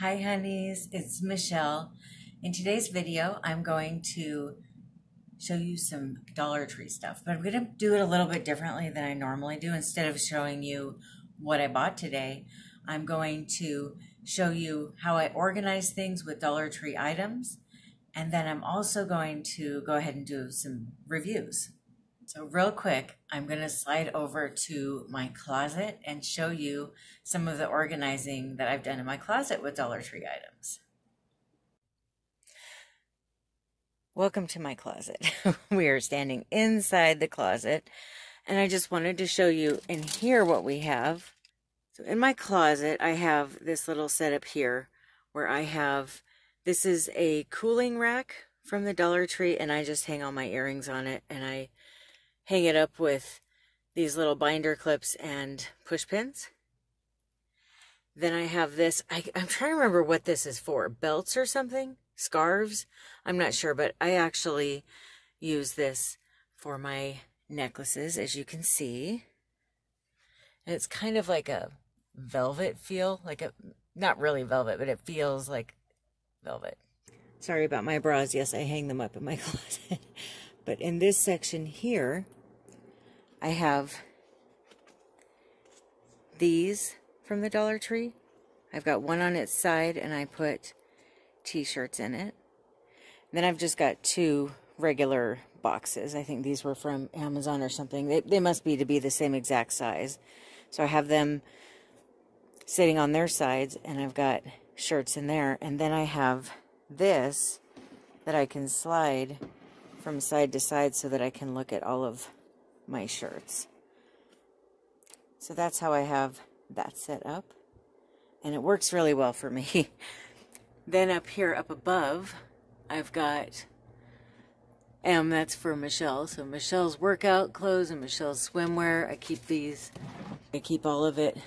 Hi honeys, it's Michelle. In today's video, I'm going to show you some Dollar Tree stuff, but I'm going to do it a little bit differently than I normally do. Instead of showing you what I bought today, I'm going to show you how I organize things with Dollar Tree items, and then I'm also going to go ahead and do some reviews. So real quick, I'm going to slide over to my closet and show you some of the organizing that I've done in my closet with Dollar Tree items. Welcome to my closet. We are standing inside the closet, and I just wanted to show you in here what we have. So in my closet, I have this little setup here where I have, this is a cooling rack from the Dollar Tree, and I just hang all my earrings on it, and I hang it up with these little binder clips and push pins. Then I have this, I'm trying to remember what this is for, belts or something, scarves, I'm not sure, but I actually use this for my necklaces, as you can see. And it's kind of like a velvet feel, like a, not really velvet, but it feels like velvet. Sorry about my bras, yes, I hang them up in my closet. But in this section here, I have these from the Dollar Tree. I've got one on its side, and I put t-shirts in it. Then I've just got two regular boxes. I think these were from Amazon or something. They must be to be the same exact size. So I have them sitting on their sides, and I've got shirts in there. And then I have this that I can slide from side to side so that I can look at all of my shirts. So that's how I have that set up, and it works really well for me. Then up here, up above, I've got that's for Michelle, so Michelle's workout clothes and Michelle's swimwear. I keep these, I keep all of it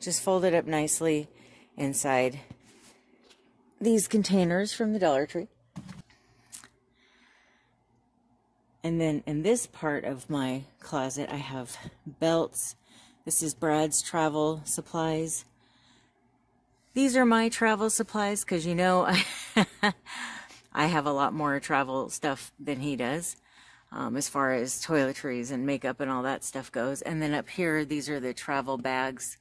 just folded up nicely inside these containers from the Dollar Tree. And then in this part of my closet, I have belts. This is Brad's travel supplies. These are my travel supplies because, you know, I have a lot more travel stuff than he does, as far as toiletries and makeup and all that stuff goes. And then up here, these are the travel bags.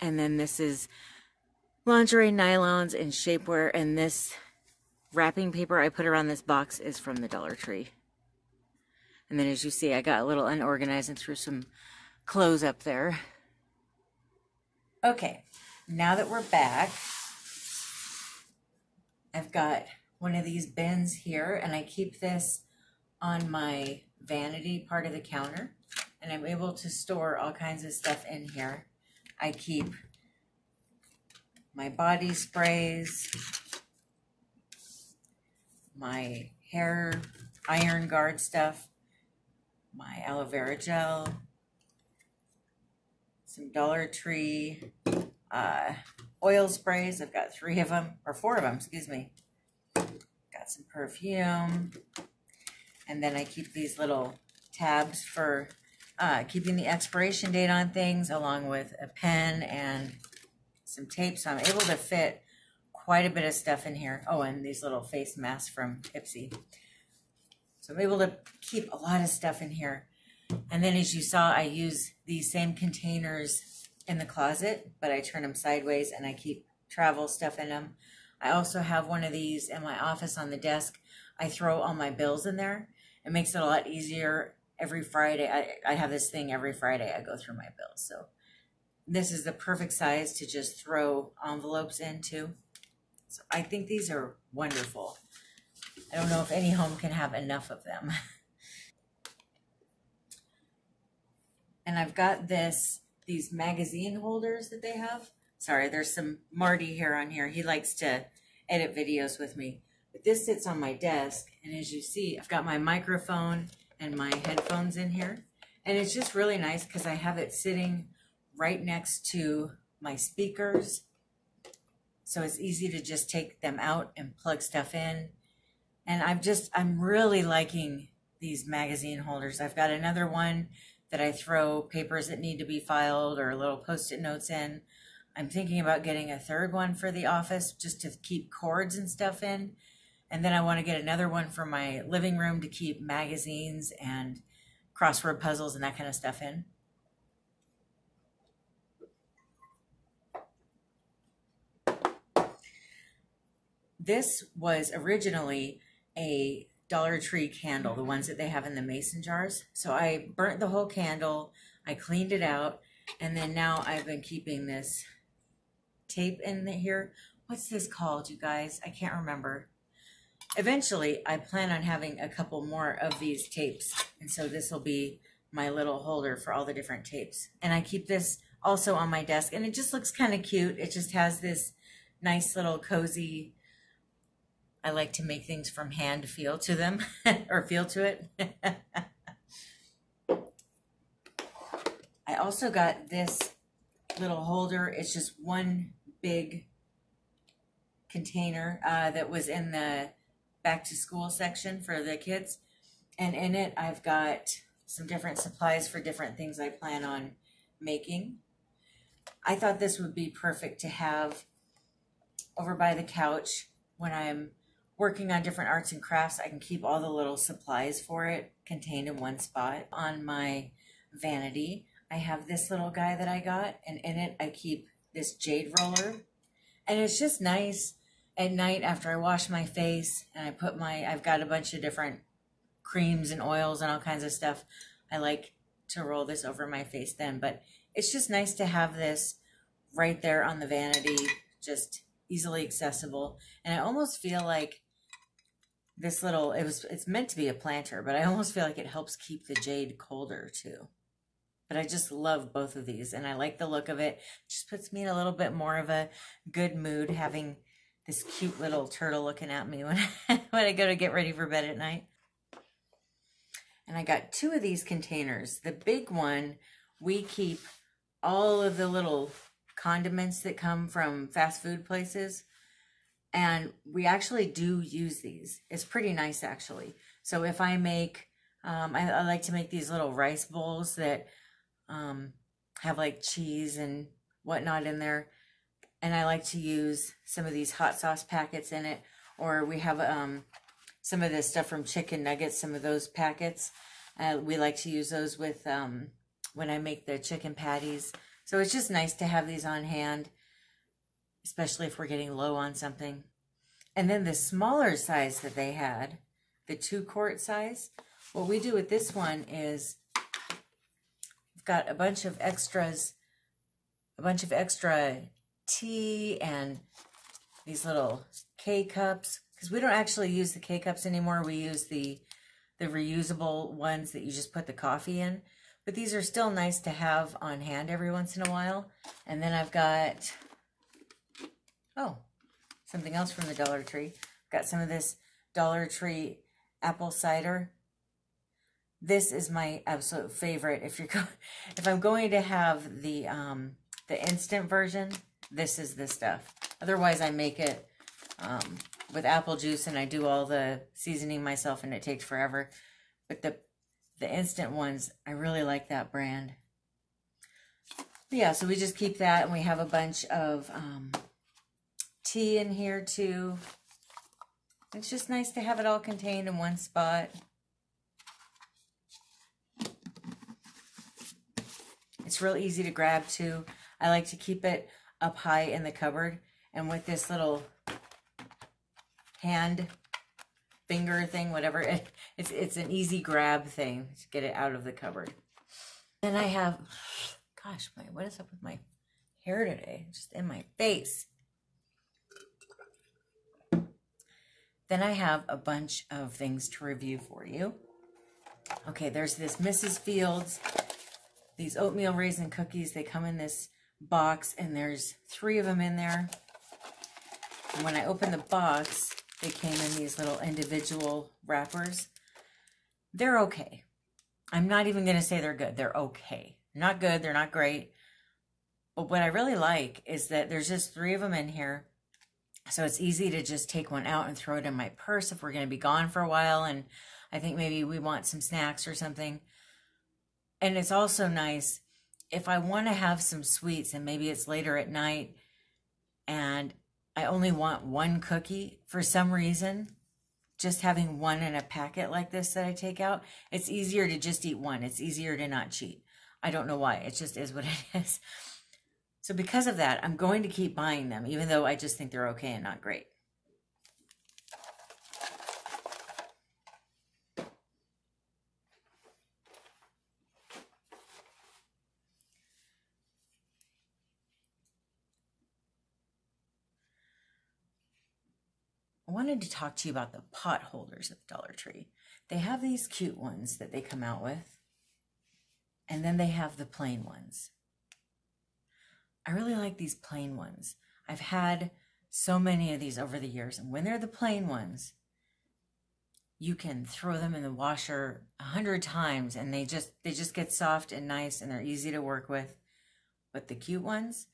And then this is lingerie, nylons, and shapewear. And this wrapping paper I put around this box is from the Dollar Tree. And then as you see, I got a little unorganized and threw some clothes up there. Okay, now that we're back, I've got one of these bins here, and I keep this on my vanity part of the counter, and I'm able to store all kinds of stuff in here. I keep my body sprays, my hair iron guard stuff, my aloe vera gel, some Dollar Tree oil sprays. I've got 3 of them, or 4 of them, excuse me. Got some perfume. And then I keep these little tabs for keeping the expiration date on things, along with a pen and some tape. So I'm able to fit quite a bit of stuff in here. Oh, and these little face masks from Ipsy. So I'm able to keep a lot of stuff in here. And then as you saw, I use these same containers in the closet, but I turn them sideways and I keep travel stuff in them. I also have one of these in my office on the desk. I throw all my bills in there. It makes it a lot easier. Every Friday, I have this thing every Friday I go through my bills. So this is the perfect size to just throw envelopes into. So I think these are wonderful. I don't know if any home can have enough of them. And I've got these magazine holders that they have. Sorry, there's some Marty hair on here. He likes to edit videos with me. But this sits on my desk, and as you see, I've got my microphone and my headphones in here. And it's just really nice because I have it sitting right next to my speakers. So it's easy to just take them out and plug stuff in. And I'm really liking these magazine holders. I've got another one that I throw papers that need to be filed or little Post-it notes in. I'm thinking about getting a third one for the office just to keep cords and stuff in. And then I want to get another one for my living room to keep magazines and crossword puzzles and that kind of stuff in. This was originally a Dollar Tree candle, the ones that they have in the mason jars. So I burnt the whole candle, I cleaned it out, and then now I've been keeping this tape in here. What's this called, you guys? I can't remember. Eventually, I plan on having a couple more of these tapes, and so this will be my little holder for all the different tapes. And I keep this also on my desk, and it just looks kind of cute. It just has this nice little cozy, I like to make things from hand feel to them, or feel to it. I also got this little holder. It's just one big container that was in the back to school section for the kids. And in it, I've got some different supplies for different things I plan on making. I thought this would be perfect to have over by the couch when I'm working on different arts and crafts. I can keep all the little supplies for it contained in one spot. On my vanity, I have this little guy that I got, and in it I keep this jade roller. And it's just nice at night after I wash my face and I put I've got a bunch of different creams and oils and all kinds of stuff. I like to roll this over my face then, but it's just nice to have this right there on the vanity, just easily accessible. And I almost feel like this little, it's meant to be a planter, but I almost feel like it helps keep the jade colder too. But I just love both of these, and I like the look of it. It just puts me in a little bit more of a good mood having this cute little turtle looking at me when I go to get ready for bed at night. And I got two of these containers. The big one, we keep all of the little condiments that come from fast food places. And we actually do use these. It's pretty nice, actually. So if I make, I like to make these little rice bowls that have like cheese and whatnot in there. And I like to use some of these hot sauce packets in it. Or we have some of this stuff from chicken nuggets, some of those packets. We like to use those with when I make the chicken patties. So it's just nice to have these on hand, especially if we're getting low on something. And then the smaller size that they had, the 2-quart size, what we do with this one is we've got a bunch of extra tea and these little K-cups, because we don't actually use the K-cups anymore. We use the reusable ones that you just put the coffee in. But these are still nice to have on hand every once in a while. And then I've got, oh, something else from the Dollar Tree. I've got some of this Dollar Tree apple cider. This is my absolute favorite. If I'm going to have the instant version, this is the stuff. Otherwise, I make it with apple juice and I do all the seasoning myself and it takes forever. But the instant ones, I really like that brand. But yeah, so we just keep that, and we have a bunch of tea in here too. It's just nice to have it all contained in one spot. It's real easy to grab too. I like to keep it up high in the cupboard, and with this little hand finger thing, whatever, it's an easy grab thing to get it out of the cupboard. Then I have, gosh, what is up with my hair today? Just in my face. Then I have a bunch of things to review for you. Okay, there's this Mrs. Fields, these oatmeal raisin cookies. They come in this box, and there's 3 of them in there. And when I opened the box, they came in these little individual wrappers. They're okay. I'm not even going to say they're good. They're okay. Not good. They're not great. But what I really like is that there's just 3 of them in here. So it's easy to just take one out and throw it in my purse if we're going to be gone for a while. And I think maybe we want some snacks or something. And it's also nice if I want to have some sweets and maybe it's later at night and I only want one cookie for some reason, just having one in a packet like this that I take out, it's easier to just eat one. It's easier to not cheat. I don't know why. It just is what it is. So because of that, I'm going to keep buying them, even though I just think they're okay and not great. I wanted to talk to you about the pot holders at the Dollar Tree. They have these cute ones that they come out with, and then they have the plain ones. I really like these plain ones. I've had so many of these over the years, and when they're the plain ones, you can throw them in the washer 100 times and they just get soft and nice and they're easy to work with. But the cute ones,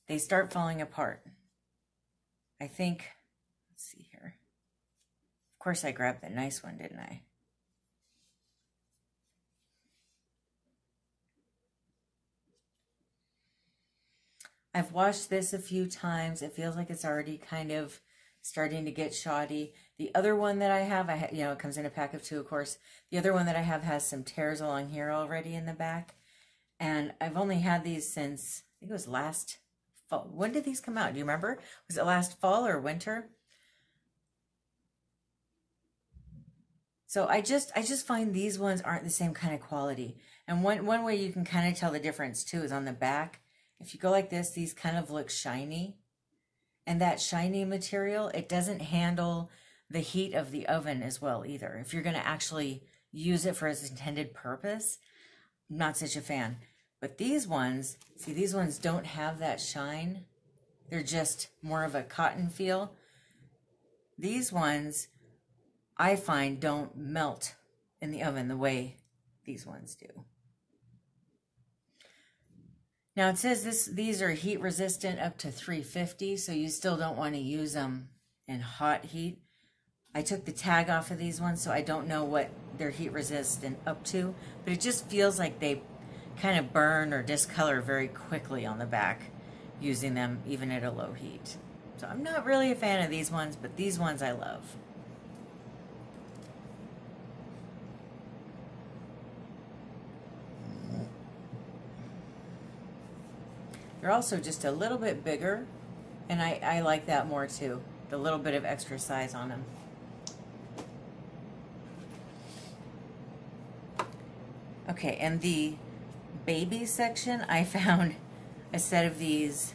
they start falling apart. I think, let's see here. Of course I grabbed the nice one, didn't I? I've washed this a few times. It feels like it's already kind of starting to get shoddy. The other one that I have, you know, it comes in a pack of 2, of course. The other one that I have has some tears along here already in the back. And I've only had these since, I think it was last fall. When did these come out? Do you remember? Was it last fall or winter? So I just find these ones aren't the same kind of quality. And one way you can kind of tell the difference too is on the back. If you go like this, these kind of look shiny. And that shiny material, it doesn't handle the heat of the oven as well either. If you're going to actually use it for its intended purpose, I'm not such a fan. But these ones, see, these ones don't have that shine. They're just more of a cotton feel. These ones, I find, don't melt in the oven the way these ones do. Now it says these are heat resistant up to 350, so you still don't want to use them in hot heat. I took the tag off of these ones, so I don't know what they're heat resistant up to, but it just feels like they kind of burn or discolor very quickly on the back using them even at a low heat. So I'm not really a fan of these ones, but these ones I love. They're also just a little bit bigger, and I like that more too, the little bit of extra size on them. Okay, and the baby section, I found a set of these,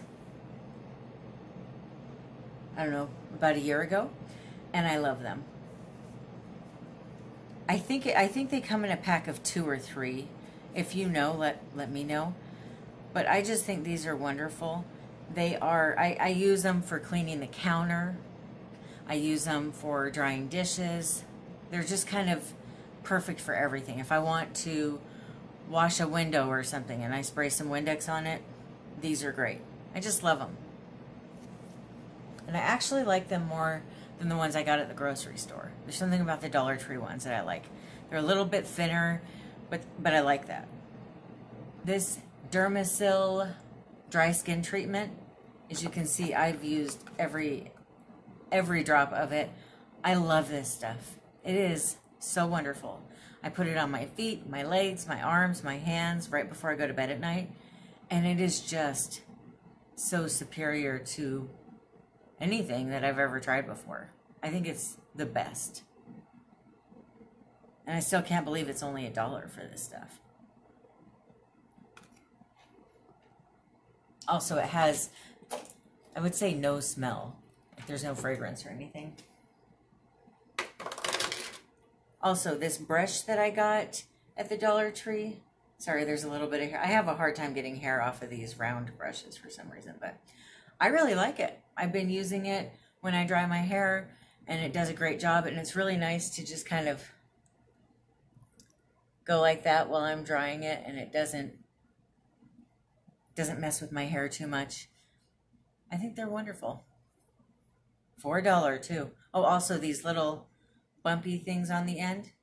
I don't know, about a year ago, and I love them. I think they come in a pack of 2 or 3. If you know, let me know. But I just think these are wonderful. They are, I use them for cleaning the counter. I use them for drying dishes. They're just kind of perfect for everything. If I want to wash a window or something and I spray some Windex on it, these are great. I just love them. And I actually like them more than the ones I got at the grocery store. There's something about the Dollar Tree ones that I like. They're a little bit thinner, but I like that. This Dermasil dry skin treatment, as you can see, I've used every drop of it. I love this stuff. It is so wonderful. I put it on my feet, my legs, my arms, my hands right before I go to bed at night, and it is just so superior to anything that I've ever tried before. I think it's the best. And I still can't believe it's only $1 for this stuff. Also, it has, I would say, no smell. There's no fragrance or anything. Also, this brush that I got at the Dollar Tree. Sorry, there's a little bit of hair. I have a hard time getting hair off of these round brushes for some reason, but I really like it. I've been using it when I dry my hair, and it does a great job, and it's really nice to just kind of go like that while I'm drying it, and it doesn't mess with my hair too much. I think they're wonderful. For $1 too. Oh, also these little bumpy things on the end,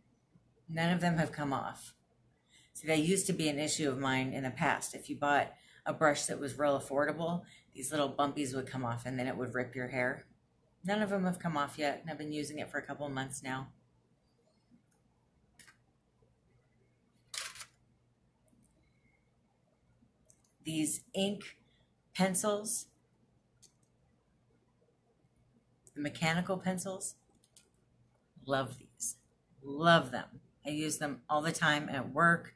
none of them have come off. See, that used to be an issue of mine in the past. If you bought a brush that was real affordable, these little bumpies would come off and then it would rip your hair. None of them have come off yet, and I've been using it for a couple of months now. These ink pencils, the mechanical pencils, love these. Love them. I use them all the time at work,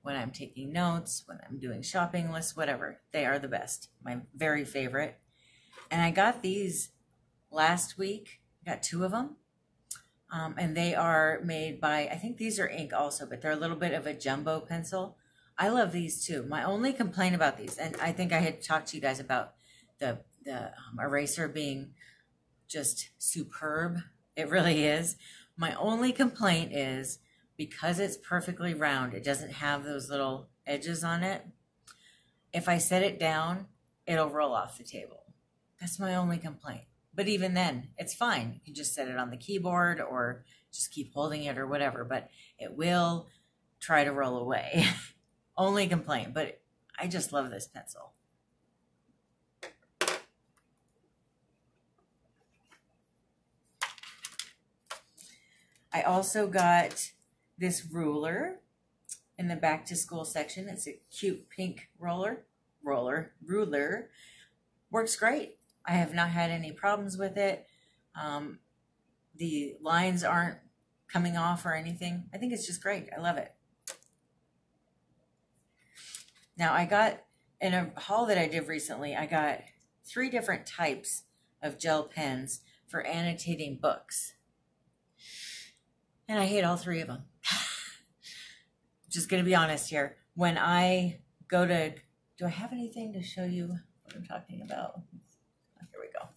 when I'm taking notes, when I'm doing shopping lists, whatever. They are the best. My very favorite. And I got these last week. I got 2 of them. And they are made by, I think these are ink also, but they're a little bit of a jumbo pencil. I love these too. My only complaint about these, and I think I had talked to you guys about the eraser being just superb. It really is. My only complaint is because it's perfectly round, it doesn't have those little edges on it. If I set it down, it'll roll off the table. That's my only complaint. But even then, it's fine. You can just set it on the keyboard or just keep holding it or whatever, but it will try to roll away. Only complaint, but I just love this pencil. I also got this ruler in the back to school section. It's a cute pink ruler. Works great. I have not had any problems with it. The lines aren't coming off or anything. I think it's just great. I love it. Now I got, in a haul that I did recently, I got 3 different types of gel pens for annotating books. And I hate all 3 of them. Just going to be honest here. When I go to, do I have anything to show you what I'm talking about? Oh, here we go.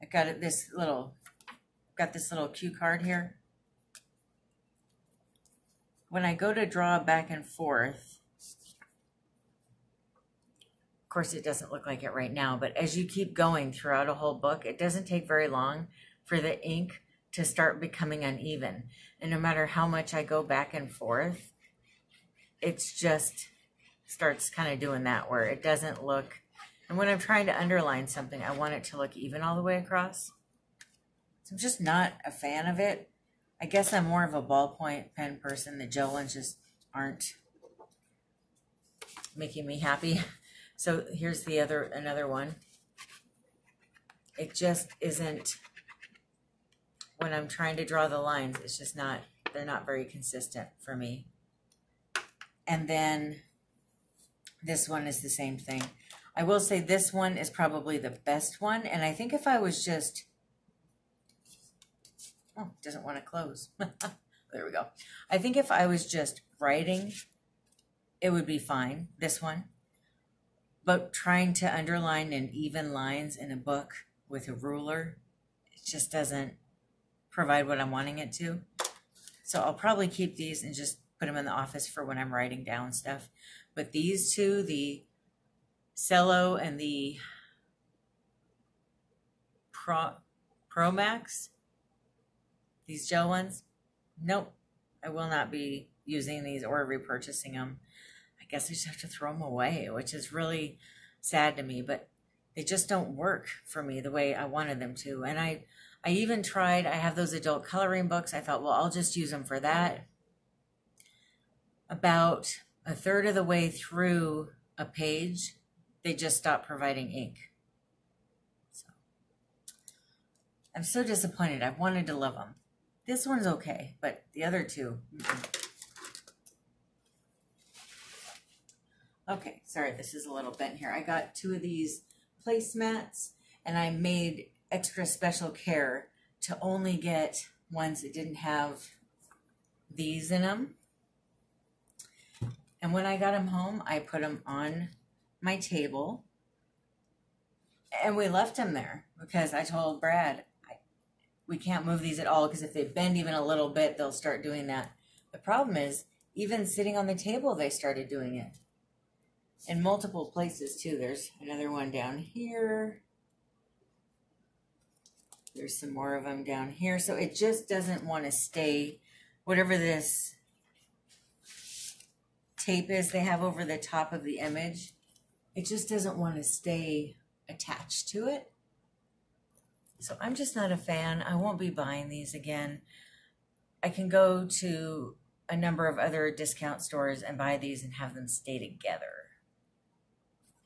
I got this little cue card here. When I go to draw back and forth, of course it doesn't look like it right now, but as you keep going throughout a whole book, it doesn't take very long for the ink to start becoming uneven. And no matter how much I go back and forth, it's just starts kind of doing that where it doesn't look, and when I'm trying to underline something, I want it to look even all the way across. So I'm just not a fan of it. I guess I'm more of a ballpoint pen person. The gel ones just aren't making me happy. So here's the another one. It just isn't, when I'm trying to draw the lines, it's just not, they're not very consistent for me. And then this one is the same thing. I will say this one is probably the best one. And I think if I was just, oh, it doesn't want to close. There we go. I think if I was just writing, it would be fine, this one. But trying to underline in even lines in a book with a ruler, it just doesn't provide what I'm wanting it to. So I'll probably keep these and just put them in the office for when I'm writing down stuff. But these 2, the Cello and the Pro Max, these gel ones, nope, I will not be using these or repurchasing them. I guess I just have to throw them away, which is really sad to me, but they just don't work for me the way I wanted them to. And I even tried, I have those adult coloring books. I thought, well, I'll just use them for that. About a third of the way through a page, they just stopped providing ink. So I'm so disappointed. I wanted to love them. This one's okay, but the other 2. Okay, sorry, this is a little bent here. I got 2 of these placemats, and I made extra special care to only get ones that didn't have these in them. And when I got them home, I put them on my table, and we left them there because I told Brad, we can't move these at all because if they bend even a little bit, they'll start doing that. The problem is, even sitting on the table, they started doing it. In multiple places, too. There's another one down here. There's some more of them down here. So it just doesn't want to stay, whatever this tape is they have over the top of the image, it just doesn't want to stay attached to it. So I'm just not a fan. I won't be buying these again. I can go to a number of other discount stores and buy these and have them stay together.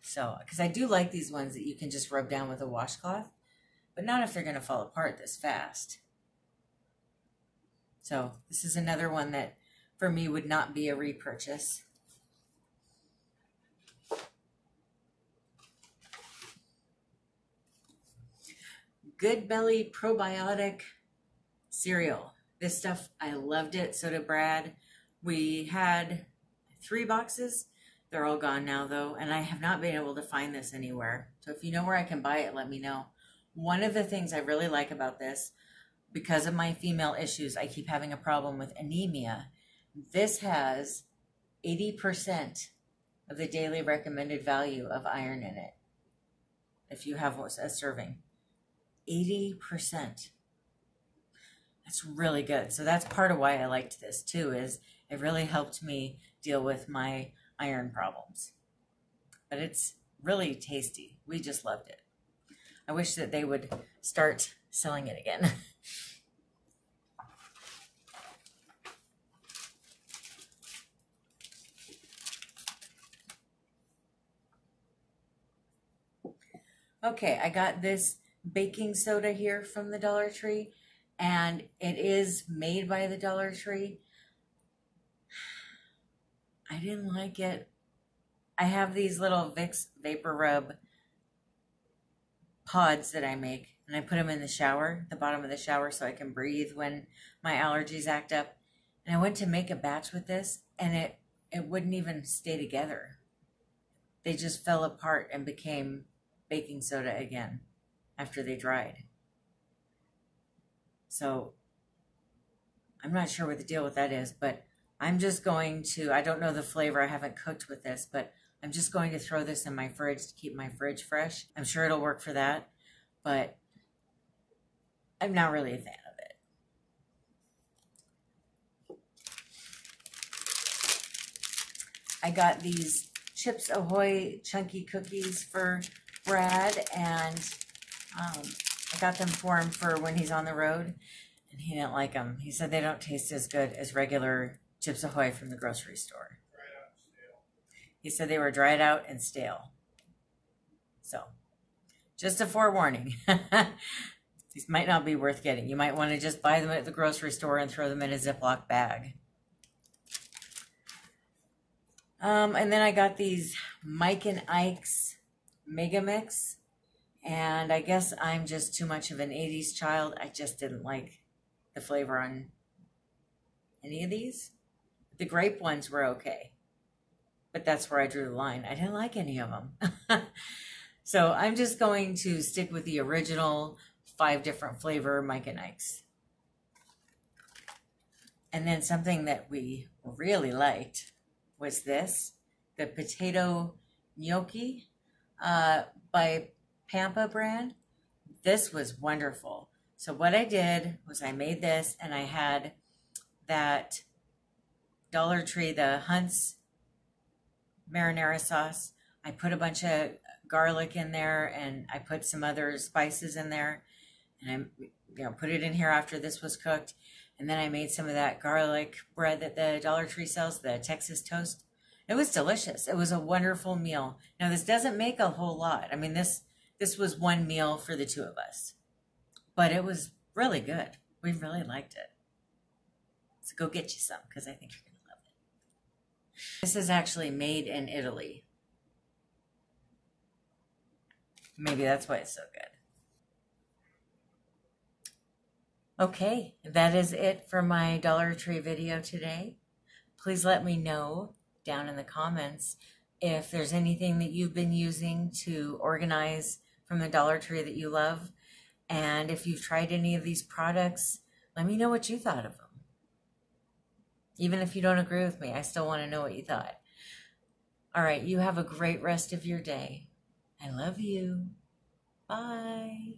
So, because I do like these ones that you can just rub down with a washcloth, but not if they're going to fall apart this fast. So this is another one that for me would not be a repurchase. Good Belly Probiotic Cereal. This stuff, I loved it. So did Brad. We had 3 boxes. They're all gone now, though, and I have not been able to find this anywhere. So if you know where I can buy it, let me know. One of the things I really like about this, because of my female issues, I keep having a problem with anemia. This has 80% of the daily recommended value of iron in it. If you have a serving. 80%. That's really good. So that's part of why I liked this too, is it really helped me deal with my iron problems. But it's really tasty. We just loved it. I wish that they would start selling it again. Okay, I got this baking soda here from the Dollar Tree, and it is made by the Dollar Tree. I didn't like it. I have these little Vicks Vapor Rub pods that I make, and I put them in the shower, the bottom of the shower, so I can breathe when my allergies act up. And I went to make a batch with this, and it wouldn't even stay together. They just fell apart and became baking soda again after they dried. So I'm not sure what the deal with that is, but I'm just going to, I don't know the flavor, I haven't cooked with this, but I'm just going to throw this in my fridge to keep my fridge fresh. I'm sure it'll work for that, but I'm not really a fan of it. I got these Chips Ahoy chunky cookies for Brad, and I got them for him for when he's on the road, and he didn't like them. He said they don't taste as good as regular Chips Ahoy from the grocery store. He said they were dried out and stale. So, just a forewarning. These might not be worth getting. You might want to just buy them at the grocery store and throw them in a Ziploc bag. And then I got these Mike and Ike's Mega Mix. And I guess I'm just too much of an 80s child. I just didn't like the flavor on any of these. The grape ones were okay. But that's where I drew the line. I didn't like any of them. So I'm just going to stick with the original 5 different flavor Mike and Ike's. And then something that we really liked was this. The potato gnocchi by Pampa brand. This was wonderful. So what I did was I made this, and I had that Dollar Tree, the Hunt's marinara sauce. I put a bunch of garlic in there, and I put some other spices in there, and I put it in here after this was cooked. And then I made some of that garlic bread that the Dollar Tree sells, the Texas toast. It was delicious. It was a wonderful meal. Now this doesn't make a whole lot. I mean, this was one meal for the 2 of us, but it was really good. We really liked it. So go get you some, because I think you're going to love it. This is actually made in Italy. Maybe that's why it's so good. Okay, that is it for my Dollar Tree video today. Please let me know down in the comments if there's anything that you've been using to organize from the Dollar Tree that you love. And if you've tried any of these products, let me know what you thought of them. Even if you don't agree with me, I still want to know what you thought. All right, you have a great rest of your day. I love you. Bye.